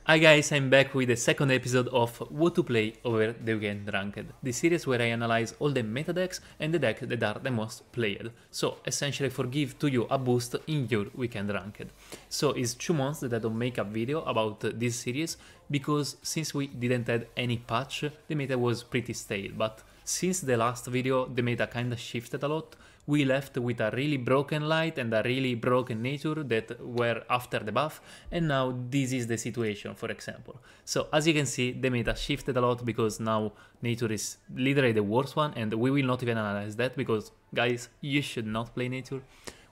Hi guys, I'm back with the second episode of What to Play over the Weekend Ranked, the series where I analyze all the meta decks and the decks that are the most played, so essentially forgive to you a boost in your Weekend Ranked. So it's 2 months that I don't make a video about this series, because since we didn't have any patch, the meta was pretty stale, but since the last video the meta kinda shifted a lot. We left with a really broken light and a really broken nature that were after the buff, and now this is the situation, for example. So as you can see, the meta shifted a lot because now nature is literally the worst one, and we will not even analyze that because, guys, you should not play nature.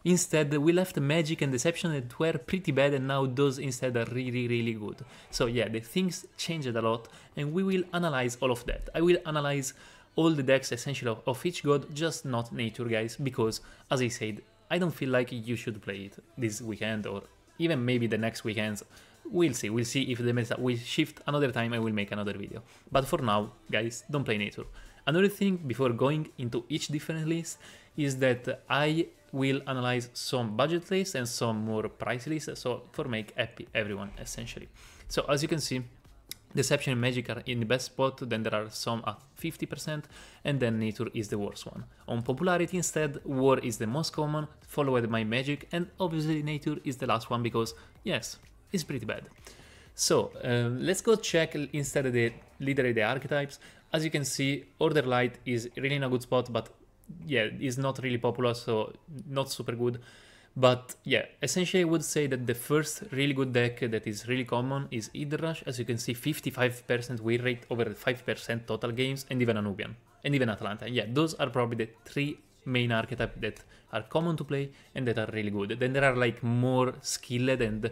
Instead, we left magic and deception that were pretty bad, and now those instead are really good. So yeah, the things changed a lot, and we will analyze all of that. I will analyze all the decks essentially of each god, just not nature, guys, because as I said, I don't feel like you should play it this weekend or even maybe the next weekends. We'll see if the meta will shift another time. I will make another video, but for now, guys, don't play nature. Another thing before going into each different list is that I will analyze some budget lists and some more price lists, so for make happy everyone essentially. So as you can see, Deception and Magic are in the best spot, then there are some at 50%, and then Nature is the worst one. On popularity instead, War is the most common, followed by Magic, and obviously Nature is the last one because, yes, it's pretty bad. So, let's go check instead of literally the archetypes. As you can see, Order Light is really in a good spot, but yeah, it's not really popular, so not super good. But yeah, essentially I would say that the first really good deck that is really common is Hydra Rush. As you can see, 55% win rate over 5% total games, and even Anubian, and even ATLANTEAN. Yeah, those are probably the 3 main archetypes that are common to play and that are really good. Then there are like more skilled and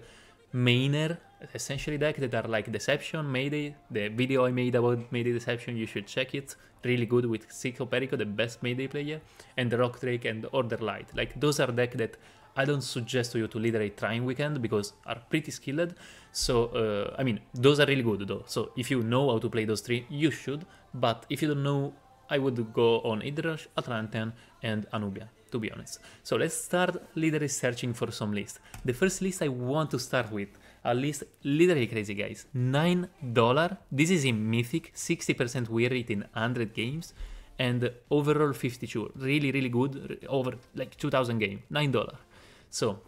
mainer essentially deck that are like Deception, Mayday. The video I made about Mayday Deception, you should check it. Really good with Sicko Perico, the best Mayday player, and the Rock Drake and Order Light. Like those are decks that I don't suggest to you to literally try in weekend because are pretty skilled. So I mean, those are really good though. So if you know how to play those 3, you should. But if you don't know, I would go on Hydra Rush, ATLANTEAN, and Anubia, to be honest. So let's start literally searching for some list. The first list I want to start with, a list literally crazy, guys. $9. This is in Mythic, 60% win rate in 100 games, and overall 52. Really good, over like 2000 games. $9. So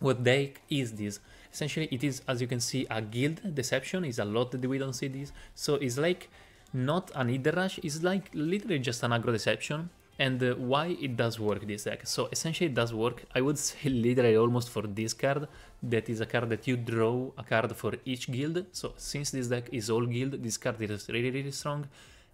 what deck is this? Essentially it is, as you can see, a guild deception. Is a lot that we don't see this. So it's like not an Hydra Rush, it's like literally just an aggro deception. And why it does work, this deck? So essentially it does work, I would say, literally almost for this card. That is a card that you draw a card for each guild. So since this deck is all guild, this card is really strong.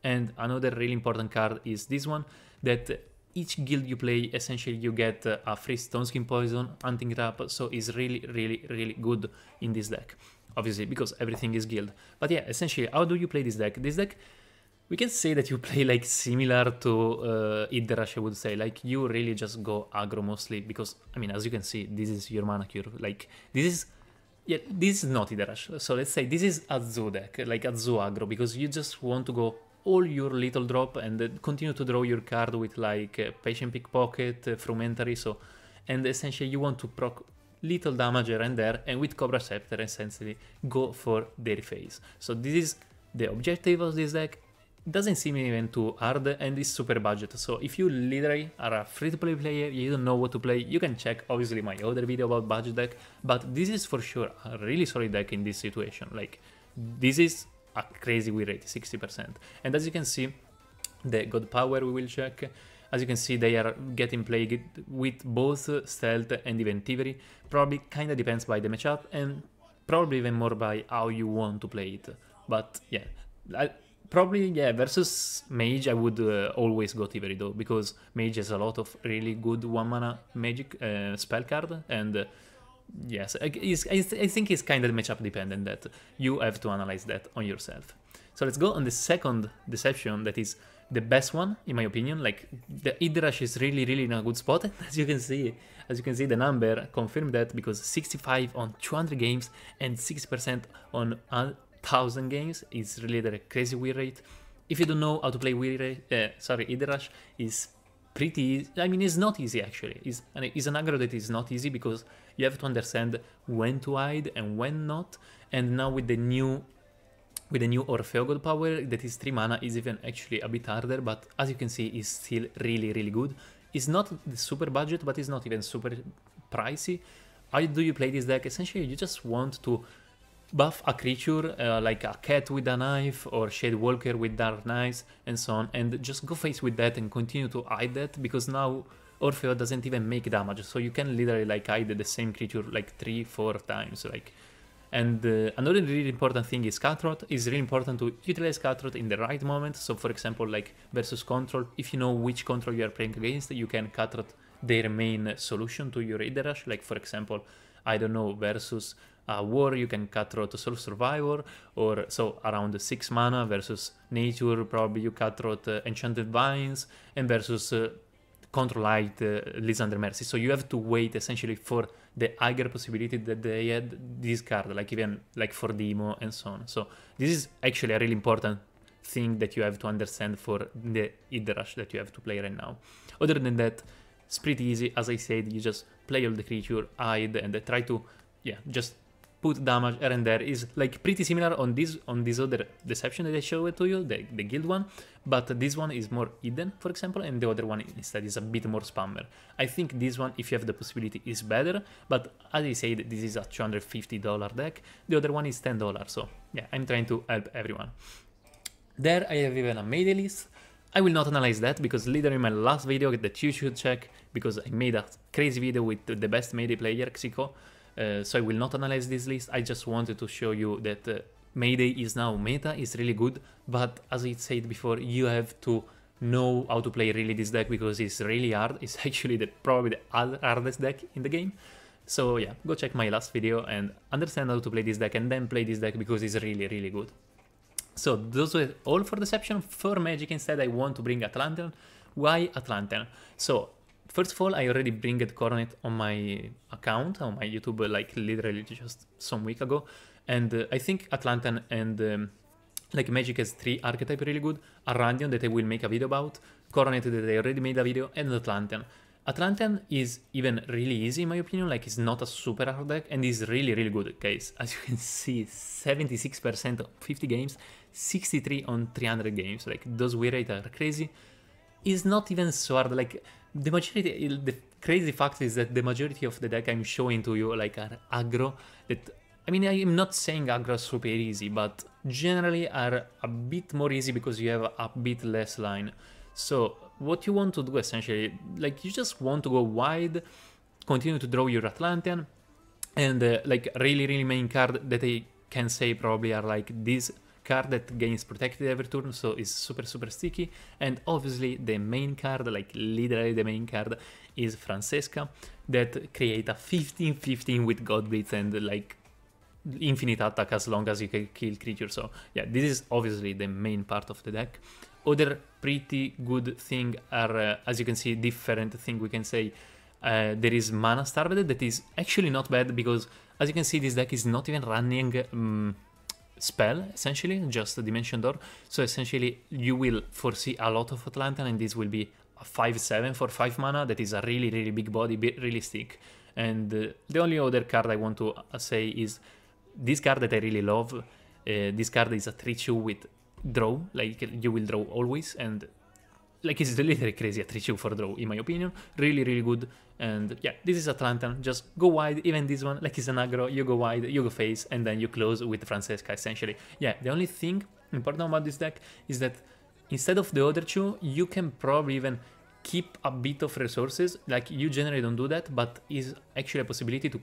And another really important card is this one, that each guild you play, essentially you get a free Stone Skin Poison, Hunting Trap, so it's really good in this deck. Obviously, because everything is guild. But yeah, essentially, how do you play this deck? This deck, we can say that you play like similar to Hydra Rush, I would say. Like, you really just go aggro mostly, because, I mean, as you can see, this is your mana cure. Like, this is... yeah, this is not Hydra Rush. So let's say this is a Zoo deck, like a Zoo aggro, because you just want to go all your little drop and continue to draw your card with like Patient Pickpocket, Frumentary, so, and essentially you want to proc little damage here and there, and with Cobra Scepter essentially go for Dairy Phase. So this is the objective of this deck. It doesn't seem even too hard, and it's super budget. So if you literally are a free-to-play player, you don't know what to play, you can check obviously my other video about budget deck, but this is for sure a really solid deck in this situation. Like, this is a crazy win rate, 60%. And as you can see, the God Power we will check. As you can see, they are getting played with both Stealth and even Thievery. Probably kinda depends by the matchup, and probably even more by how you want to play it. But yeah, probably, yeah, versus Mage, I would always go Thievery though, because Mage has a lot of really good 1-mana magic spell card, and yes, I think it's kind of matchup dependent, that you have to analyze that on yourself. So let's go on the second deception, that is the best one in my opinion. Like, the Hydra Rush is really in a good spot. As you can see, the number confirmed that, because 65 on 200 games and 6% on 1000 games is really the crazy win rate. If you don't know how to play Hydra Rush is pretty easy. I mean, it's not easy actually. It's an aggro that is not easy, because you have to understand when to hide and when not. And now with the new Orfeo God power that is 3 mana is even actually a bit harder, but as you can see is still really good. It's not the super budget, but it's not even super pricey. How do you play this deck? Essentially you just want to buff a creature like a cat with a knife or Shadewalker with dark knives and so on, and just go face with that and continue to hide that, because now Orfeo doesn't even make damage, so you can literally like hide the same creature like 3-4 times like. And another really important thing is Cutthroat. It's really important to utilize Cutthroat in the right moment. So for example, like versus control, if you know which control you are playing against, you can Cutthroat their main solution to your Hiderash. Like for example, I don't know, versus War, you can Cutthroat Soul Survivor, or so around 6 mana. Versus Nature, probably you Cutthroat Enchanted Vines, and versus Control Light Lysander Mercy. So you have to wait essentially for the higher possibility that they had this card, like even like for Demo and so on. So this is actually a really important thing that you have to understand for the Hiderash that you have to play right now. Other than that, it's pretty easy. As I said, you just play all the creature, hide, and try to, yeah, just put damage here and there. Is like pretty similar on this other Deception that I showed to you, the guild one, but this one is more hidden, for example, and the other one instead is a bit more spammer. I think this one, if you have the possibility, is better, but as I said, this is a $250 deck, the other one is $10, so yeah, I'm trying to help everyone. There I have even a MAGE list. I will not analyze that because literally my last video that you should check, because I made a crazy video with the best MAGE player, Xico. So I will not analyze this list. I just wanted to show you that Mayday is now meta, is really good, but as I said before, you have to know how to play really this deck because it's really hard. It's actually probably the hardest deck in the game. So yeah, go check my last video and understand how to play this deck, and then play this deck because it's really good. So those were all for Deception. For Magic instead, I want to bring Atlantean. Why Atlantean? So first of all, I already bring it Coronet on my account, on my YouTube, like literally just some week ago. And I think Atlantean and like Magic has 3 archetypes really good. Arandian that I will make a video about, Coronet that I already made a video, and Atlantean. Atlantean is even really easy in my opinion, like it's not a super hard deck and is really good, guys. As you can see, 76% on 50 games, 63 on 300 games, like those win rates are crazy. It's not even so hard, like the crazy fact is that the majority of the deck I'm showing to you like are aggro, that, I mean, I'm not saying aggro is super easy, but generally are a bit more easy because you have a bit less line. So what you want to do essentially, like you just want to go wide, continue to draw your Atlantean, and like really main card that I can say probably are like this card that gains protected every turn, so it's super sticky. And obviously the main card, like literally the main card, is Francesca, that create a 15/15 with God Blitz and like infinite attack as long as you can kill creatures. So yeah, this is obviously the main part of the deck. Other pretty good thing are, as you can see, different thing we can say. There is Mana Starved that is actually not bad because, as you can see, this deck is not even running spell, essentially, just a Dimension Door. So essentially you will foresee a lot of Atlantean, and this will be a 5/7 for 5 mana that is a really big body, really stick. And the only other card I want to say is this card that I really love. This card is a 3/2 with draw, like you will draw always, and like it's literally crazy, a 3/2 for draw in my opinion. Really good. And yeah, this is Atlantean, just go wide. Even this one, like it's an aggro, you go wide, you go face, and then you close with Francesca essentially. Yeah, the only thing important about this deck is that instead of the other 2, you can probably even keep a bit of resources. Like you generally don't do that, but is actually a possibility to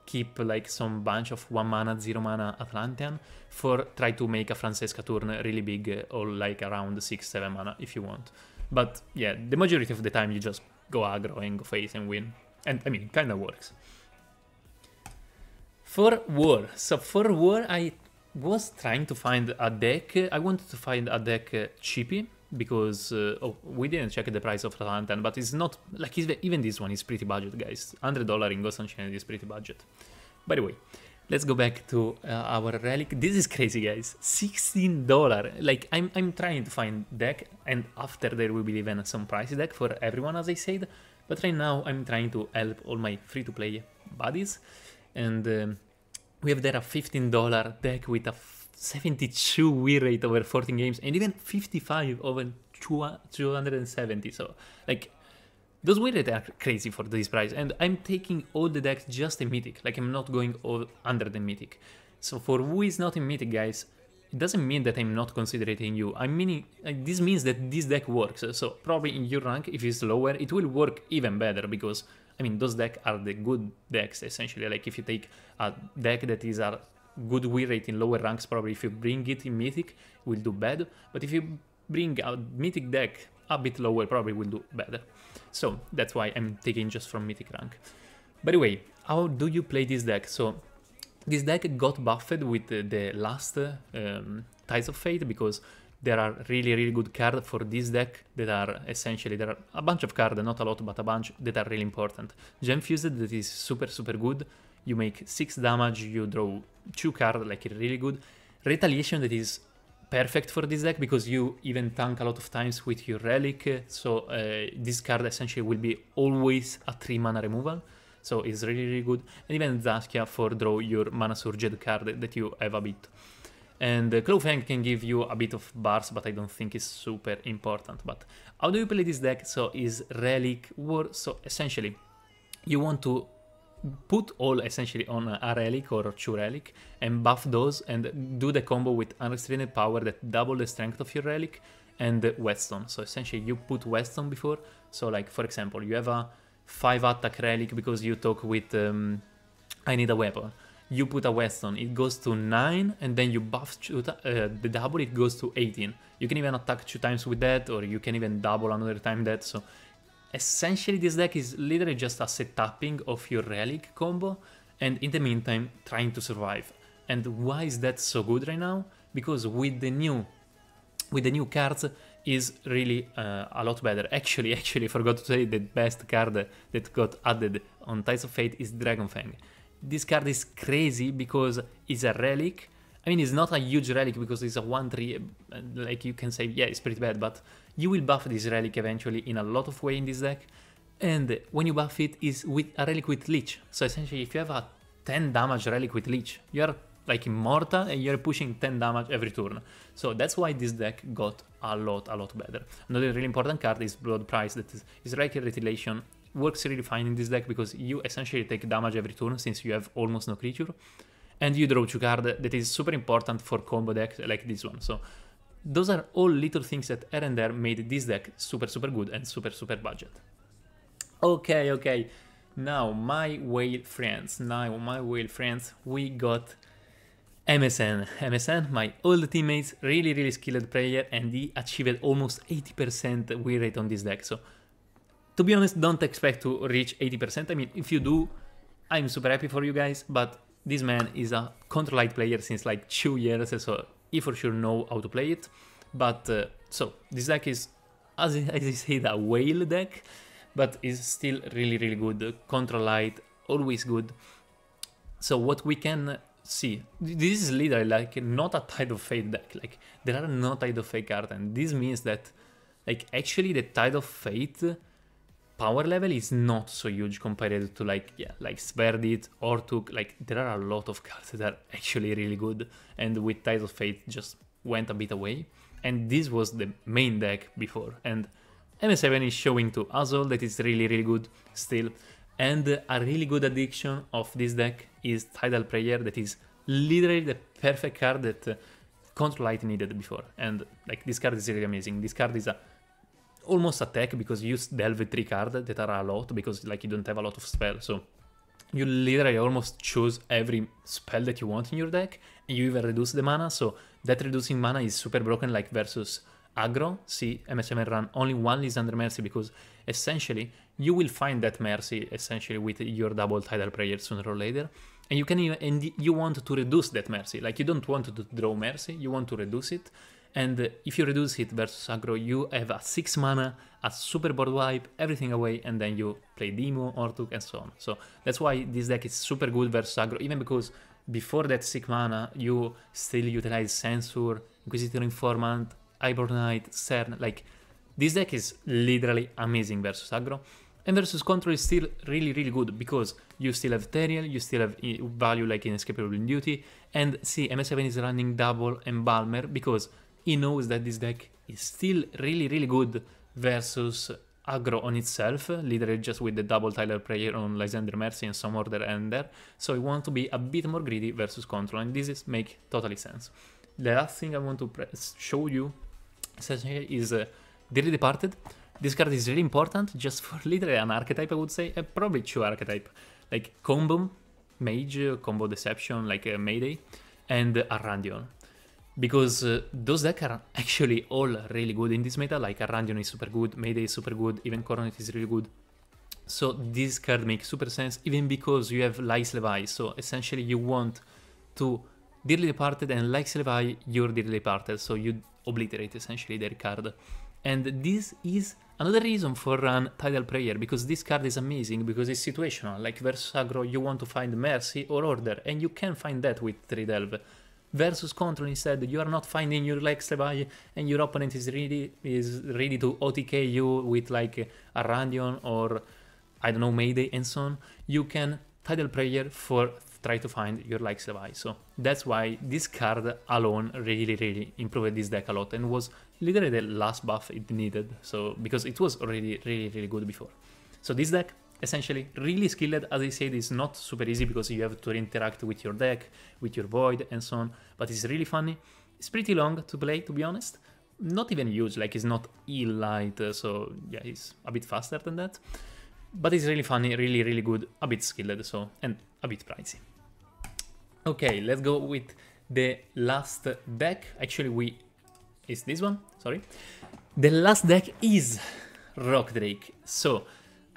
keep like some bunch of 1 mana, 0 mana Atlantean for try to make a Francesca turn really big, or like around 6-7 mana if you want. But yeah, the majority of the time you just go aggro and go face and win. And I mean, it kinda works. For War, so for War I was trying to find a deck. I wanted to find a deck cheapy because oh, we didn't check the price of Atlantean, but it's not like even this one is pretty budget, guys. $100 in Gods Unchained is pretty budget. By the way, let's go back to our relic. This is crazy, guys. $16. Like I'm trying to find deck, and after there will be even some pricey deck for everyone, as I said. But right now I'm trying to help all my free-to-play buddies, and we have there a $15 deck with a 72 win rate over 14 games, and even 55 over 270. So like, those win rates are crazy for this price, and I'm taking all the decks just in Mythic. Like, I'm not going all under the Mythic. So for who is not in Mythic, guys, it doesn't mean that I'm not considering you. I mean, this means that this deck works. So probably in your rank, if it's lower, it will work even better, because I mean, those decks are the good decks, essentially. Like, if you take a deck that is a good win rate in lower ranks, probably if you bring it in Mythic, it will do bad. But if you bring a Mythic deck a bit lower, probably will do better. So that's why I'm taking just from Mythic rank. By the way, how do you play this deck? So this deck got buffed with the last Tides of Fate, because there are really good cards for this deck that are essentially, there are a bunch of cards, not a lot, but a bunch that are really important. Gem Fused, that is super good. You make 6 damage, you draw 2 cards, like really good. Retaliation, that is perfect for this deck, because you even tank a lot of times with your Relic, so this card essentially will be always a 3 mana removal, so it's really good. And even Zaskia for draw your Mana Surged card that you have a bit. And Clawfang can give you a bit of bars, but I don't think it's super important. But how do you play this deck? So is Relic War, so essentially you want to put all essentially on a Relic or 2 Relic and buff those, and do the combo with Unrestrained Power that double the strength of your Relic and Whetstone. So essentially you put Whetstone before, so like for example you have a 5 attack Relic because you talk with I need a weapon. You put a Whetstone, it goes to 9, and then you buff the double, it goes to 18. You can even attack 2 times with that, or you can even double another time that. So essentially this deck is literally just a set-upping of your Relic combo, and in the meantime trying to survive. And why is that so good right now? Because with the new cards is really a lot better. Actually, I forgot to say the best card that got added on Tides of Fate is Dragonfang. This card is crazy because it's a Relic. I mean, it's not a huge Relic because it's a 1-3, like you can say, yeah, it's pretty bad, but you will buff this Relic eventually in a lot of ways in this deck. And when you buff it, is with a Relic with Leech. So essentially, if you have a 10 damage Relic with Leech, you're like immortal and you're pushing 10 damage every turn. So that's why this deck got a lot better. Another really important card is Blood Price, that is Relic Retaliation. Works really fine in this deck because you essentially take damage every turn since you have almost no creature, and you draw 2 cards that is super important for combo decks like this one. So those are all little things that here and there made this deck super good and super budget. Okay, now my whale friends, we got MSN, my old teammates, really skilled player, and he achieved almost 80% win rate on this deck. So to be honest, don't expect to reach 80%. I mean, if you do, I'm super happy for you guys, but this man is a Control Light player since like 2 years, so he for sure know how to play it. But so this deck is, as I said, a whale deck, but is still really good. Control Light, always good. So what we can see, this is literally like not a Tide of Fate deck. Like, there are no Tide of Fate cards, and this means that like actually the Tide of Fate power level is not so huge compared to like Sverdit, Ortuk. Like, there are a lot of cards that are actually really good, and with Tides of Fate just went a bit away, and this was the main deck before. And MS7 is showing to us all that it's really good still, and a really good addiction of this deck is Tidal Prayer, that is literally the perfect card that Control Light needed before. And like, this card is really amazing. This card is almost a tech because you delve 3 cards that are a lot, because like you don't have a lot of spells, so you literally almost choose every spell that you want in your deck, and you even reduce the mana. So that reducing mana is super broken, like versus aggro. See, MS7 run only 1 Lysander Mercy, because essentially you will find that Mercy essentially with your double Tidal Prayer sooner or later, and you can even, and you want to reduce that Mercy. Like, you don't want to draw Mercy, you want to reduce it. And if you reduce it versus aggro, you have a 6 mana, a super board wipe, everything away, and then you play Demo, Ortuk, and so on. So that's why this deck is super good versus aggro, even because before that 6 mana, you still utilize Censor, Inquisitor Informant, Hibernite, Cern. Like, this deck is literally amazing versus aggro. And versus control is still really good because you still have Teriel, you still have value like Inescapable in Duty, and see, MS7 is running double Embalmer because he knows that this deck is still really good versus aggro on itself, literally just with the double Tyler Prayer on Lysander Mercy and some Order Ender, so he wants to be a bit more greedy versus control, and this is make totally sense. The last thing I want to show you essentially is Dearly Departed. This card is really important just for literally an archetype, I would say, probably 2 archetype, like Combo, Mage, Combo Deception, like Mayday, and Arandion. Because those decks are actually all really good in this meta, like Arandion is super good, Mayday is super good, even Coronet is really good. So this card makes super sense, even because you have Lyx Levi, so essentially you want to Dearly Departed and Lyx Levi your Dearly Departed, so you obliterate essentially their card. And this is another reason for run Tidal Prayer, because this card is amazing, because it's situational, like versus aggro you want to find Mercy or Order, and you can find that with 3 Delve. Versus control instead, you are not finding your Lyx Levi, and your opponent is ready to OTK you with like Arandion or I don't know, Mayday and so on. You can Tidal Prayer for try to find your Lyx Levi. So that's why this card alone really improved this deck a lot and was literally the last buff it needed. So because it was already really good before. So this deck essentially really skilled, as I said, is not super easy because you have to interact with your deck, with your Void and so on, but it's really funny. It's pretty long to play, to be honest. Not even huge, like it's not light, so yeah, it's a bit faster than that. But it's really funny, really good, a bit skilled, so, and a bit pricey. Okay, let's go with the last deck. Actually, is this one, sorry. The last deck is Rock Drake. So,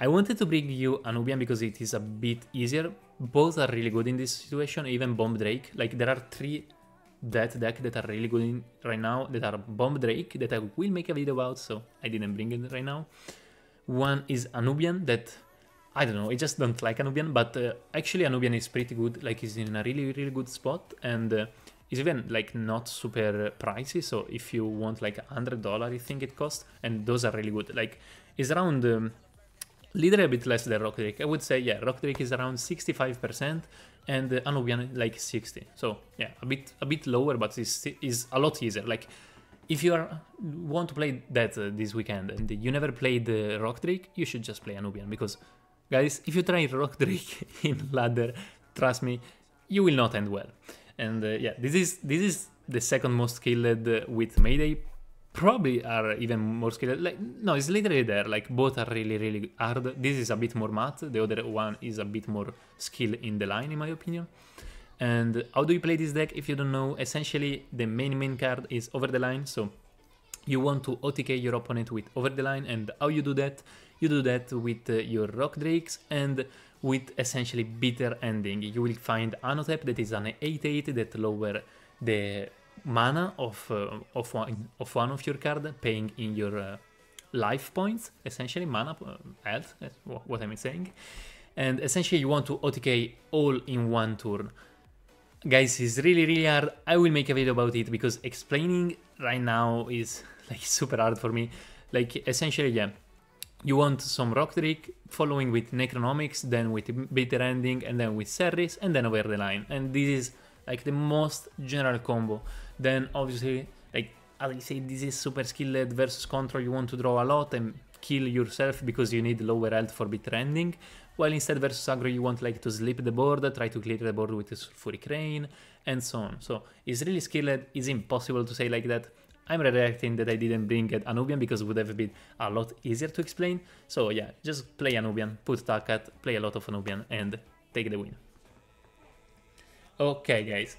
I wanted to bring you Anubian because it is a bit easier. Both are really good in this situation, even Bomb Drake. Like, there are 3 that deck that are really good right now, that are Bomb Drake, that I will make a video about, so I didn't bring it right now. One is Anubian, that, I don't know, I just don't like Anubian, but actually Anubian is pretty good, like it's in a really good spot, and it's even like not super pricey, so if you want like $100 I think it costs, and those are really good, like it's around literally a bit less than Rock Drake. I would say, yeah, Rock Drake is around 65% and Anubian like 60, so yeah, a bit lower, but is a lot easier. Like if you want to play that this weekend and you never played Rock Drake, you should just play Anubian, because guys, if you try Rock Drake in ladder, trust me, you will not end well. And yeah, this is the second most skilled with Mayday. Probably are even more skilled. Like, no, it's literally there. Like, both are really hard. This is a bit more math. The other one is a bit more skill in the line, in my opinion. And how do you play this deck? If you don't know, essentially the main card is Over the Line. So you want to OTK your opponent with Over the Line. And how you do that? You do that with your Rock Drakes and with essentially Bitter Ending. You will find Anotep, that is an 8/8 that lower the mana of one of your card, paying in your life points, essentially mana, health, what am I saying? And essentially you want to OTK all in one turn. Guys, it's really hard. I will make a video about it because explaining right now is like super hard for me. Like essentially, yeah, you want some Rock Drake following with Necronomics, then with Bitter Ending, and then with Serris, and then Over the Line. And this is like the most general combo. Then obviously, like as I say, this is super skilled versus control. You want to draw a lot and kill yourself because you need lower health for Bitter Ending. While instead versus aggro, you want like to sleep the board, try to clear the board with the Sulfuric Rain, and so on. So it's really skilled. It's impossible to say like that. I'm reacting that I didn't bring it Anubian because it would have been a lot easier to explain. So yeah, just play Anubian, put Takat, play a lot of Anubian, and take the win. Okay guys,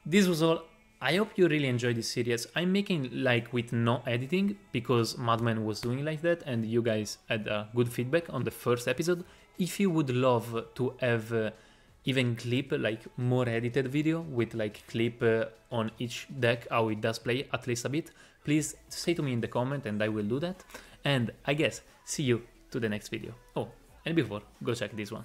this was all. I hope you really enjoyed this series. I'm making like with no editing because Madman was doing like that and you guys had good feedback on the first episode. If you would love to have even clip, like more edited video with like clip on each deck, how it does play at least a bit, please say to me in the comment and I will do that. And I guess see you to the next video. Oh, and before, go check this one.